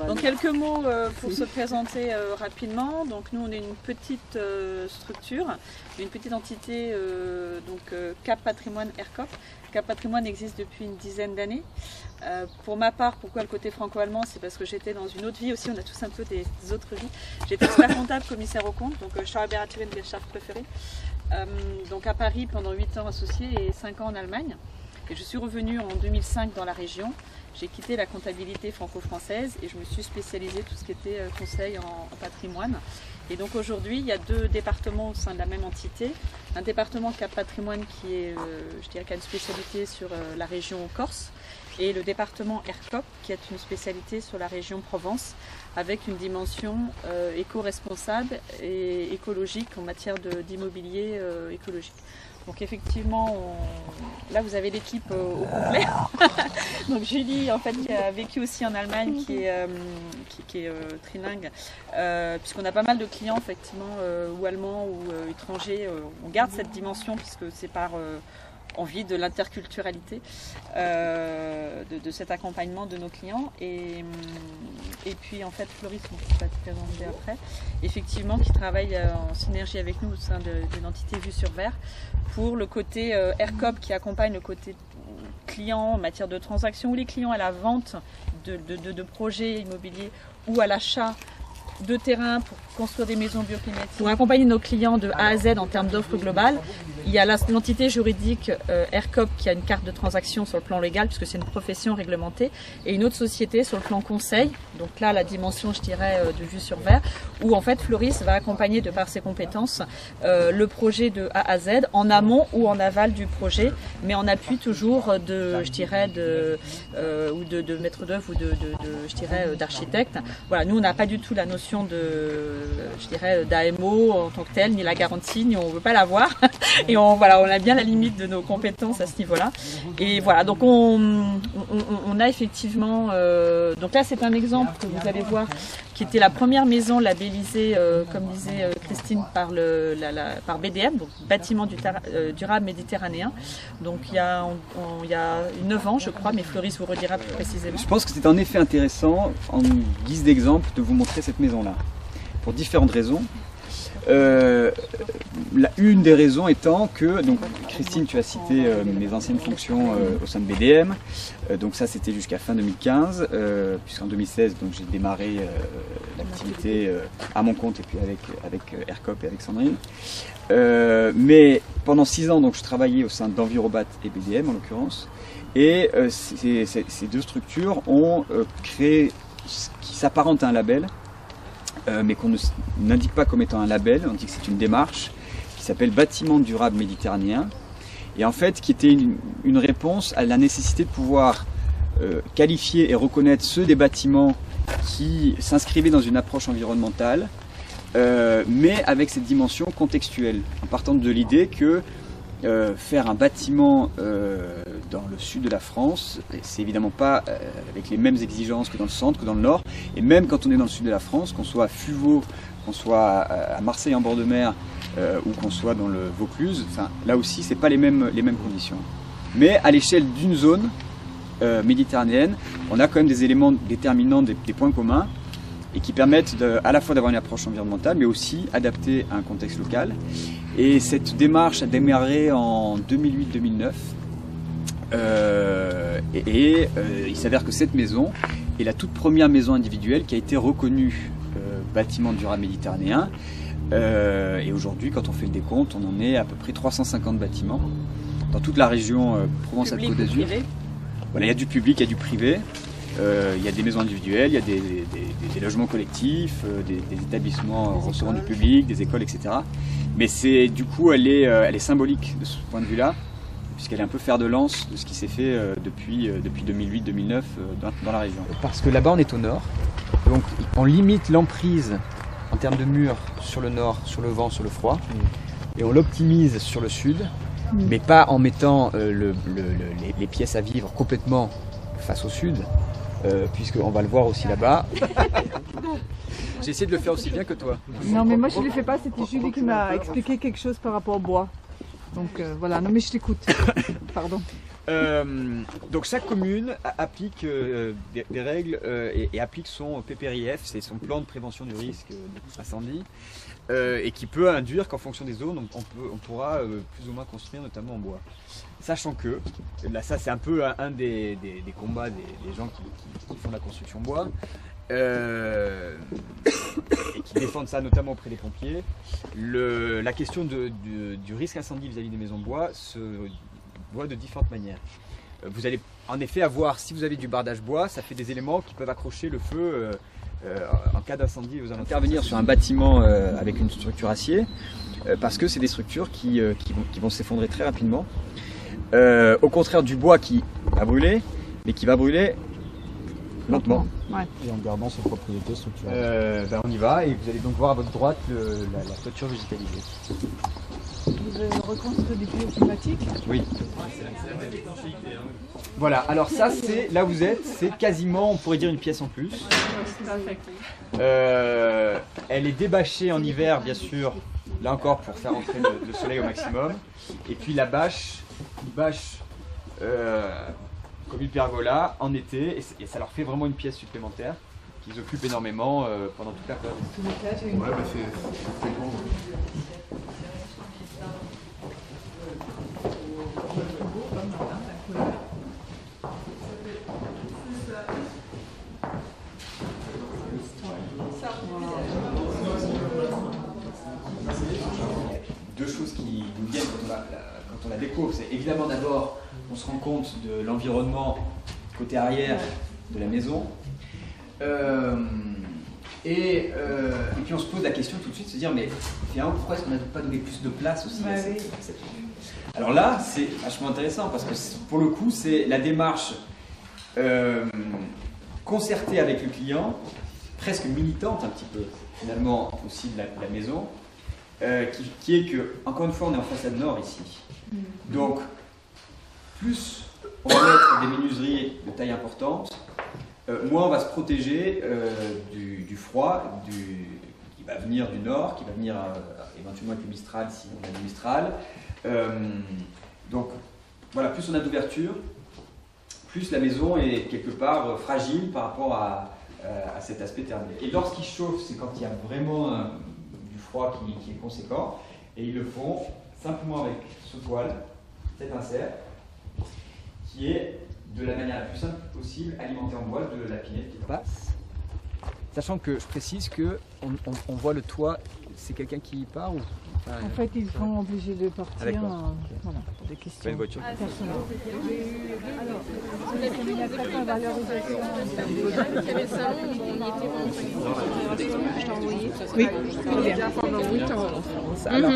Donc quelques mots pour se présenter rapidement. Donc nous on est une petite structure, une petite entité Cap Patrimoine ERCOP. Cap Patrimoine existe depuis une dizaine d'années. Pour ma part, pourquoi le côté franco-allemand? C'est parce que j'étais dans une autre vie aussi, on a tous un peu des autres vies. J'étais expert comptable, commissaire aux comptes, donc Steuerberaterin Wirtschaft préférée. Donc à Paris pendant 8 ans associé et 5 ans en Allemagne. Et je suis revenue en 2005 dans la région. J'ai quitté la comptabilité franco-française et je me suis spécialisée tout ce qui était conseil en patrimoine. Et donc aujourd'hui, il y a 2 départements au sein de la même entité. Un département Cap Patrimoine qui est, je dirais, qui a une spécialité sur la région Corse, et le département ERCOP qui a une spécialité sur la région Provence, avec une dimension éco-responsable et écologique en matière d'immobilier écologique. Donc effectivement, là vous avez l'équipe au complet. Donc Julie, en fait, qui a vécu aussi en Allemagne, qui est trilingue, puisqu'on a pas mal de clients effectivement, ou allemands ou étrangers. On garde cette dimension puisque c'est par envie de l'interculturalité, de cet accompagnement de nos clients. Et puis en fait Floris, on va te présenter après, effectivement qui travaille en synergie avec nous au sein d'une entité Vue sur Ver pour le côté ERCOP qui accompagne le côté client en matière de transactions, ou les clients à la vente de projets immobiliers ou à l'achat de terrain pour construire des maisons bioclimatiques. Pour accompagner nos clients de A à Z en termes d'offres globales, il y a l'entité juridique ERCOP qui a une carte de transaction sur le plan légal puisque c'est une profession réglementée, et une autre société sur le plan conseil, donc là la dimension je dirais de Vue sur Ver, où en fait Floris va accompagner de par ses compétences le projet de A à Z en amont ou en aval du projet, mais en appui toujours de maître d'œuvre ou je dirais d'architecte. Voilà, nous on n'a pas du tout la notion d'AMO en tant que tel, ni la garantie, ni on veut pas l'avoir. Et on a bien la limite de nos compétences à ce niveau-là. Et voilà, donc on a effectivement, donc là c'est un exemple que vous allez voir, qui était la première maison labellisée, comme disait Christine, par BDM, donc Bâtiment durable méditerranéen. Donc il y a 9 ans je crois, mais Floris vous redira plus précisément. Je pense que c'est en effet intéressant, en guise d'exemple, de vous montrer cette maison-là, pour différentes raisons. Une des raisons étant que, donc Christine, tu as cité mes anciennes fonctions au sein de BDM, donc ça c'était jusqu'à fin 2015, puisqu'en 2016 donc j'ai démarré l'activité à mon compte et puis avec ERCOP et avec Sandrine. Mais pendant 6 ans donc je travaillais au sein d'Envirobat et BDM en l'occurrence, et ces 2 structures ont créé ce qui s'apparente à un label, mais qu'on n'indique pas comme étant un label, on dit que c'est une démarche qui s'appelle Bâtiment durable méditerranéen, et en fait qui était une réponse à la nécessité de pouvoir qualifier et reconnaître ceux des bâtiments qui s'inscrivaient dans une approche environnementale, mais avec cette dimension contextuelle, en partant de l'idée que faire un bâtiment dans le sud de la France, c'est évidemment pas avec les mêmes exigences que dans le centre, que dans le nord, et même quand on est dans le sud de la France, qu'on soit à Fuveau, qu'on soit à Marseille en bord de mer, ou qu'on soit dans le Vaucluse, là aussi c'est pas les mêmes conditions. Mais à l'échelle d'une zone méditerranéenne, on a quand même des éléments déterminants, des points communs, et qui permettent à la fois d'avoir une approche environnementale, mais aussi adaptée à un contexte local. Et cette démarche a démarré en 2008-2009. Il s'avère que cette maison est la toute première maison individuelle qui a été reconnue bâtiment durable méditerranéen. Et aujourd'hui, quand on fait le décompte, on en est à peu près 350 bâtiments dans toute la région Provence-Alpes-Côte d'Azur. Voilà, il y a du public, il y a du privé. Il y a des maisons individuelles, il y a des logements collectifs, des établissements recevant du public, des écoles, etc. Mais du coup, elle est symbolique de ce point de vue-là, puisqu'elle est un peu fer de lance de ce qui s'est fait depuis 2008-2009 dans la région. Parce que là-bas, on est au nord, donc on limite l'emprise en termes de murs sur le nord, sur le vent, sur le froid, et on l'optimise sur le sud, mais pas en mettant les pièces à vivre complètement face au sud. Puisqu'on va le voir aussi là-bas, J'ai essayé de le faire aussi bien que toi. Non, mais moi je ne le fais pas, c'était Julie qui m'a expliqué quelque chose par rapport au bois. Donc voilà, non mais je t'écoute. Pardon. Donc chaque commune applique des règles et applique son PPRIF, c'est son plan de prévention du risque d'incendie, et qui peut induire qu'en fonction des zones, on pourra plus ou moins construire, notamment en bois. Sachant que, là ça c'est un peu un des combats des gens qui font la construction bois, et qui défendent ça notamment auprès des pompiers. La question du risque incendie vis-à-vis des maisons bois se voit de différentes manières. Vous allez en effet avoir, si vous avez du bardage bois, ça fait des éléments qui peuvent accrocher le feu en cas d'incendie aux alentours. Intervenir sur un bâtiment avec une structure acier, parce que c'est des structures qui vont s'effondrer très rapidement. Au contraire du bois qui va brûler, mais qui va brûler lentement. Ouais. Et en gardant ses propriétés structurelles. On y va, et vous allez donc voir à votre droite la toiture végétalisée. Vous avez reconstruit des tuyaux climatiques? Oui. Voilà, alors ça c'est, là où vous êtes, c'est quasiment, on pourrait dire, une pièce en plus. Elle est débâchée en hiver, bien sûr, là encore pour faire entrer le soleil au maximum. Et puis la bâche, ils bâchent comme une pergola en été, et ça leur fait vraiment une pièce supplémentaire qu'ils occupent énormément pendant toute la période. Ouais, bah c'est grand. Deux choses qui nous viennent quand on la découvre, c'est évidemment d'abord on se rend compte de l'environnement côté arrière de la maison, et puis on se pose la question tout de suite, se dire mais finalement pourquoi est-ce qu'on n'a pas donné plus de place aussi à cette Alors là c'est vachement intéressant parce que pour le coup c'est la démarche concertée avec le client, presque militante un petit peu finalement aussi de la maison, qui est que, encore une fois, on est en façade nord ici. Donc, plus on va mettre des menuiseries de taille importante, moins on va se protéger du froid qui va venir du nord, qui va venir éventuellement avec le Mistral si on a du Mistral. Donc, voilà, plus on a d'ouverture, plus la maison est quelque part fragile par rapport à cet aspect thermique. Et lorsqu'il chauffe, c'est quand il y a vraiment du froid qui est conséquent, et ils le font simplement avec ce poêle, cet insert, qui est de la manière la plus simple possible alimenté en bois de la pinette qui passe. Sachant que je précise que on voit le toit, c'est quelqu'un qui y part ou enfin, En fait, ils sont obligés de partir Avec quoi voilà, pour des questions une voiture. personnelles. Alors, il y a certaines valorisations. Il y avait le salon, on y était vendredi. Oui, très bien. Alors,